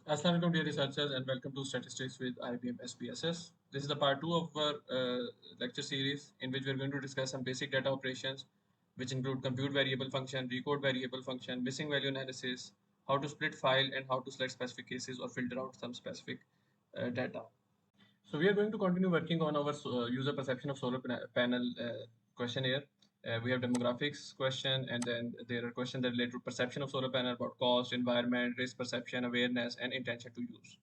Assalamualaikum dear researchers and welcome to Statistics with IBM SPSS. This is the part 2 of our lecture series in which we are going to discuss some basic data operations which include compute variable function, recode variable function, missing value analysis, how to split file and how to select specific cases or filter out some specific data. So we are going to continue working on our user perception of solar panel questionnaire. We have demographics question, and then there are questions that relate to perception of solar panel about cost, environment, risk perception, awareness, and intention to use.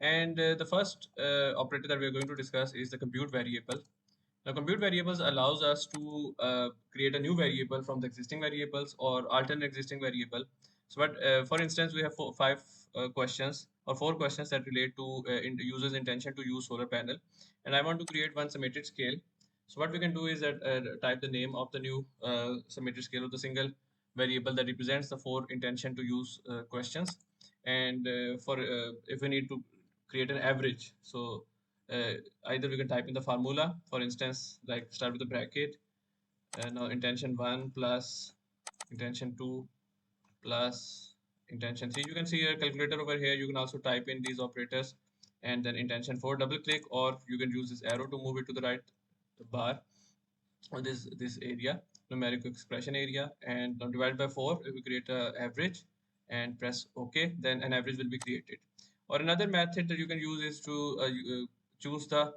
And the first operator that we are going to discuss is the compute variable. Now, compute variables allows us to create a new variable from the existing variables or alternate existing variable. So, but for instance, we have five questions or four questions that relate to user's intention to use solar panel, and I want to create one symmetric scale. So, what we can do is that type the name of the new symmetric scale of the single variable that represents the four intention to use questions, and for if we need to create an average, so uh, either we can type in the formula, for instance, like start with the bracket, now intention 1 plus intention 2 plus intention 3. You can see a calculator over here. You can also type in these operators and then intention 4, double click, or you can use this arrow to move it to the right bar or this area, numerical expression area, and now divide by 4. If we create a average and press OK, then an average will be created. Or another method that you can use is to choose the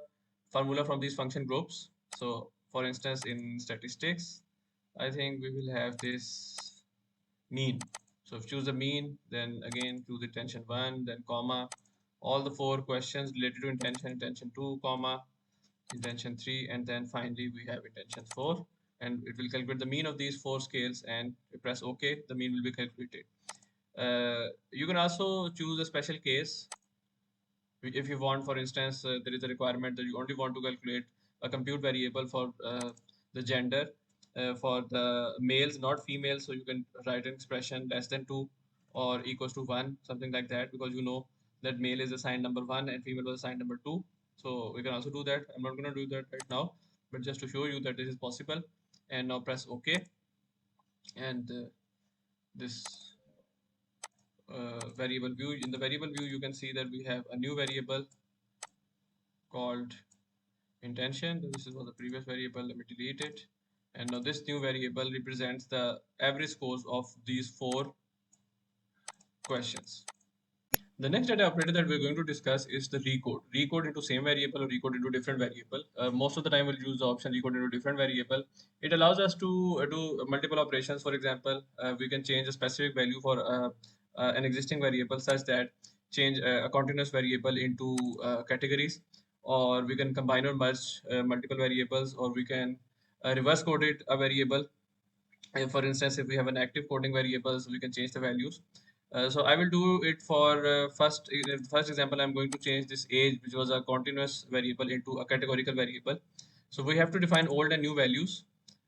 formula from these function groups. So for instance, in statistics, I think we will have this mean. So if choose the mean, then again choose intention 1, then comma, all the four questions related to intention, intention 2, comma, intention 3, and then finally we have intention 4, and it will calculate the mean of these four scales, and press OK, the mean will be calculated. You can also choose a special case if you want. For instance, there is a requirement that you only want to calculate a compute variable for the gender for the males, not females. So you can write an expression less than 2 or equals to 1, something like that, because you know that male is assigned number 1 and female was assigned number 2. So we can also do that. I'm not going to do that right now, but just to show you that this is possible. And now press OK, and this variable view. In the variable view, you can see that we have a new variable called intention. This is was the previous variable. Let me delete it. And now this new variable represents the average scores of these four questions. The next data operator that we're going to discuss is the recode. Recode into same variable or recode into different variable. Most of the time we'll use the option recode into different variable. It allows us to do multiple operations. For example, we can change a specific value for an existing variable, such that change a continuous variable into categories, or we can combine or merge multiple variables, or we can reverse code it a variable. For instance, if we have an active coding variables, we can change the values. So I will do it for first example. I'm going to change this age, which was a continuous variable, into a categorical variable. So we have to define old and new values.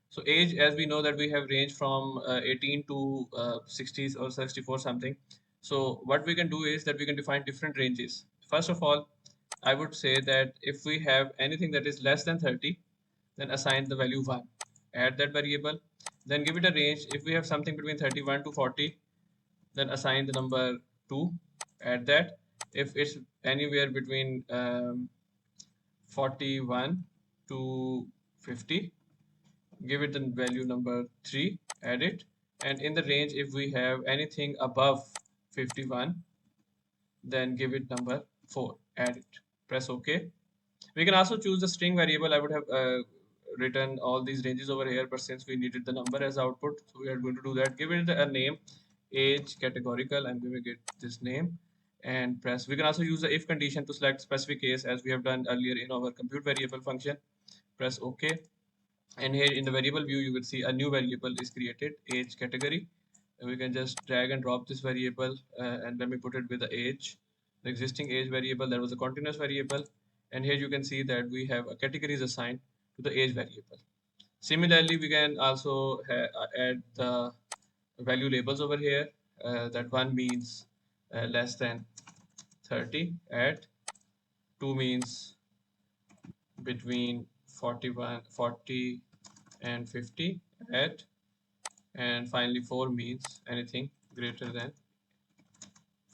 So age, as we know that we have range from 18 to 60s or 64 something. So what we can do is that we can define different ranges. First of all, I would say that if we have anything that is less than 30, then assign the value 1. Add that variable, then give it a range. If we have something between 31 to 40, then assign the number 2. Add that. If it's anywhere between 41 to 50, give it the value number 3. Add it. And in the range, if we have anything above 51, then give it number 4. Add it. Press OK. We can also choose the string variable. I would have written all these ranges over here, but since we needed the number as output, so we are going to do that. Give it a name, age categorical. I'm giving it this name, and press. We can also use the if condition to select specific case, as we have done earlier in our compute variable function. Press OK. And here in the variable view, you will see a new variable is created, age category. And we can just drag and drop this variable, and let me put it with the age, the existing age variable that was a continuous variable. And here you can see that we have a categories assigned to the age variable. Similarly, we can also add the value labels over here. That one means less than 30, add. 2 means between 40 and 50, add. And finally 4 means anything greater than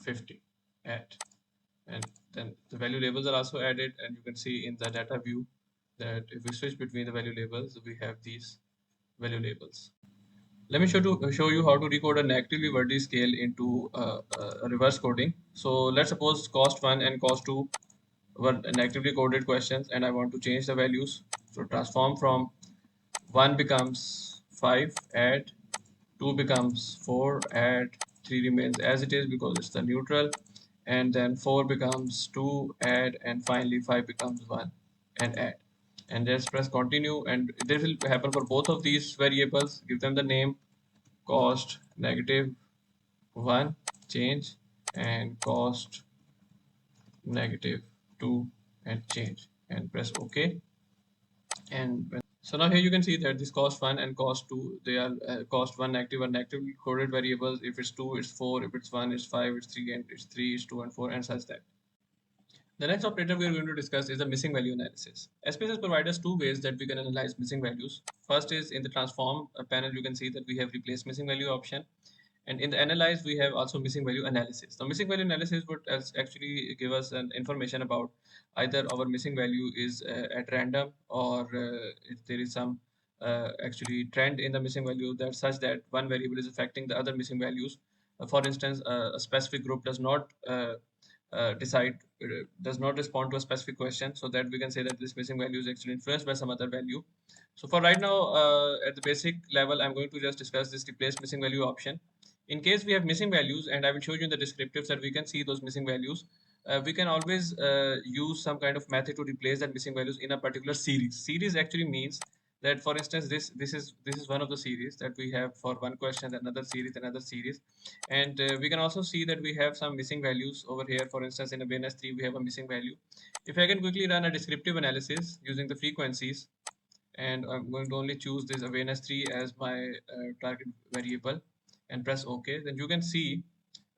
50. add, and then the value labels are also added, and you can see in the data view that if we switch between the value labels, we have these value labels. Let me show you how to recode a negatively wordy scale into reverse coding. So let's suppose cost 1 and cost 2 were negatively coded questions, and I want to change the values. So transform from 1 becomes 5, add 2 becomes 4, add 3 remains as it is because it's the neutral, and then 4 becomes 2, add, and finally 5 becomes 1 and add. And just press continue, and this will happen for both of these variables. Give them the name cost -1 change, and cost -2 and change, and press OK. And so now here you can see that this cost 1 and cost 2, they are cost 1 negative or negatively coded variables. If it's 2, it's 4. If it's 1, it's 5. It's 3, and it's 3, it's 2, and 4, and such that. The next operator we are going to discuss is the missing value analysis. SPSS provides us two ways that we can analyze missing values. First is in the transform panel, you can see that we have replaced missing value option. And in the analyze, we have also missing value analysis. The missing value analysis would actually give us an information about either our missing value is at random, or if there is some actually trend in the missing value that such that one variable is affecting the other missing values. For instance, a specific group does not decide does not respond to a specific question, so that we can say that this missing value is actually influenced by some other value. So for right now, at the basic level, I'm going to just discuss this replace missing value option. In case we have missing values, and I will show you in the descriptives that we can see those missing values, we can always use some kind of method to replace that missing values in a particular series. Series actually means that, for instance, this is one of the series that we have for one question, another series, and we can also see that we have some missing values over here. For instance, in a BNS3 we have a missing value. If I can quickly run a descriptive analysis using the frequencies, and I'm going to only choose this awareness 3 as my target variable and press OK, then you can see,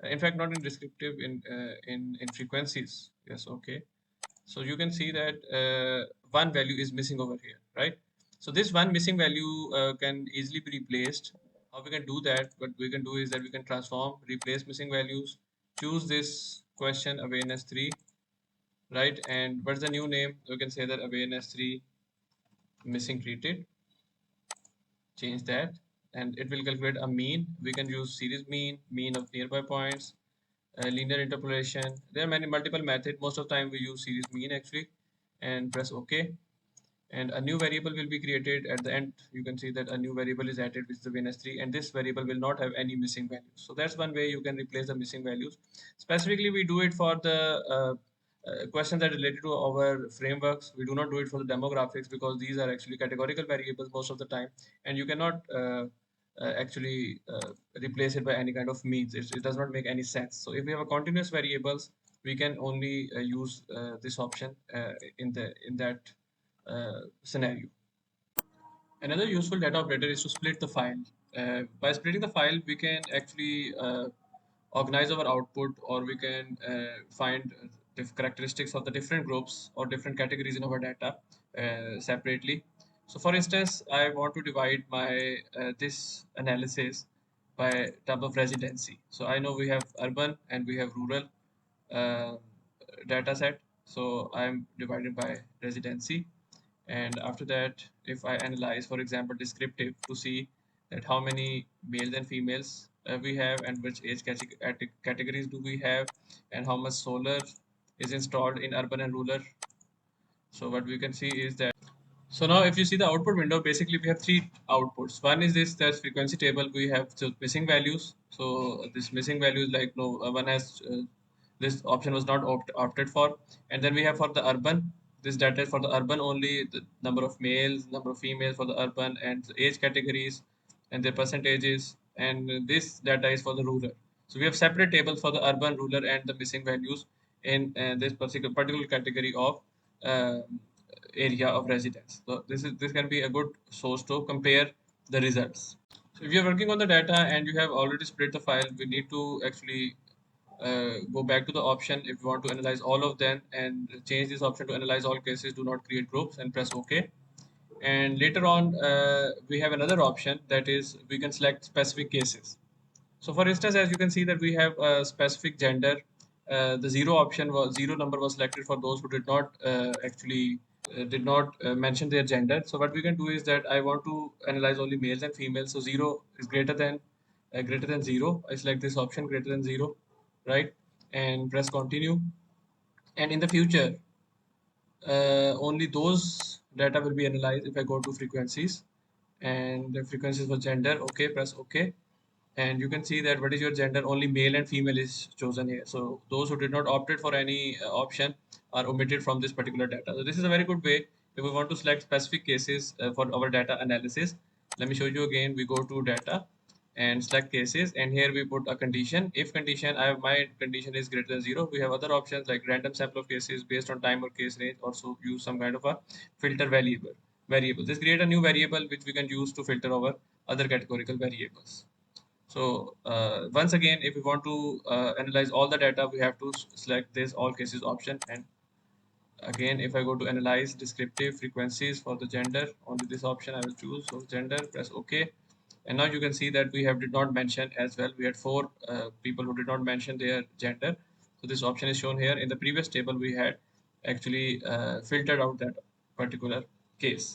in fact, not in descriptive, in frequencies. Yes, okay. So you can see that one value is missing over here, right? So this one missing value can easily be replaced. How we can do that? What we can do is that we can transform, replace missing values, choose this question awareness 3, right? And what's the new name? We can say that awareness 3 missing treated, change that, and it will calculate a mean. We can use series mean, mean of nearby points, linear interpolation. There are many multiple methods. Most of the time we use series mean actually, and press OK. And a new variable will be created at the end. You can see that a new variable is added, which is the VNS3, and this variable will not have any missing values. So that's one way you can replace the missing values. Specifically, we do it for the questions that are related to our frameworks. We do not do it for the demographics because these are actually categorical variables most of the time, and you cannot actually replace it by any kind of means. It does not make any sense. So if we have a continuous variables, we can only use this option in that scenario. Another useful data operator is to split the file. By splitting the file, we can actually organize our output, or we can find characteristics of the different groups or different categories in our data separately. So for instance, I want to divide my this analysis by type of residency. So I know we have urban and we have rural uh, data set. So I'm divided by residency, and after that, if I analyze, for example, descriptive, to see that how many males and females we have, and which age categories do we have, and how much solar is installed in urban and rural. So what we can see is that, so now if you see the output window, basically we have three outputs. One is this, that's frequency table. We have the missing values. So this missing value is like, no, one has this option was not opted for. And then we have for the urban, this data is for the urban only, the number of males, number of females for the urban, and the age categories and their percentages. And this data is for the rural. So we have separate tables for the urban, rural, and the missing values in this particular category of uh, area of residence. So this can be a good source to compare the results. So if you're working on the data and you have already split the file, we need to actually go back to the option if you want to analyze all of them, and change this option to analyze all cases, do not create groups, and press OK. And later on, we have another option, that is we can select specific cases. So for instance, as you can see that we have a specific gender, the zero option was zero number was selected for those who did not actually did not mention their gender. So what we can do is that I want to analyze only males and females. So zero is greater than zero. I select this option greater than zero, right? And press continue. And in the future, only those data will be analyzed if I go to frequencies and the frequencies for gender. Okay, press OK. And you can see that what is your gender, only male and female is chosen here. So those who did not opted for any option are omitted from this particular data. So this is a very good way if we want to select specific cases for our data analysis. Let me show you again. We go to data and select cases, and here we put a condition. If condition, I have my condition is greater than zero. We have other options like random sample of cases based on time or case range. Also use some kind of a filter variable. This create a new variable which we can use to filter over other categorical variables. So once again, if we want to analyze all the data, we have to select this all cases option. And again, if I go to analyze descriptive frequencies for the gender, only this option I will choose. So gender, press OK. And now you can see that we have did not mention as well. We had four people who did not mention their gender. So this option is shown here. In the previous table, we had actually filtered out that particular case.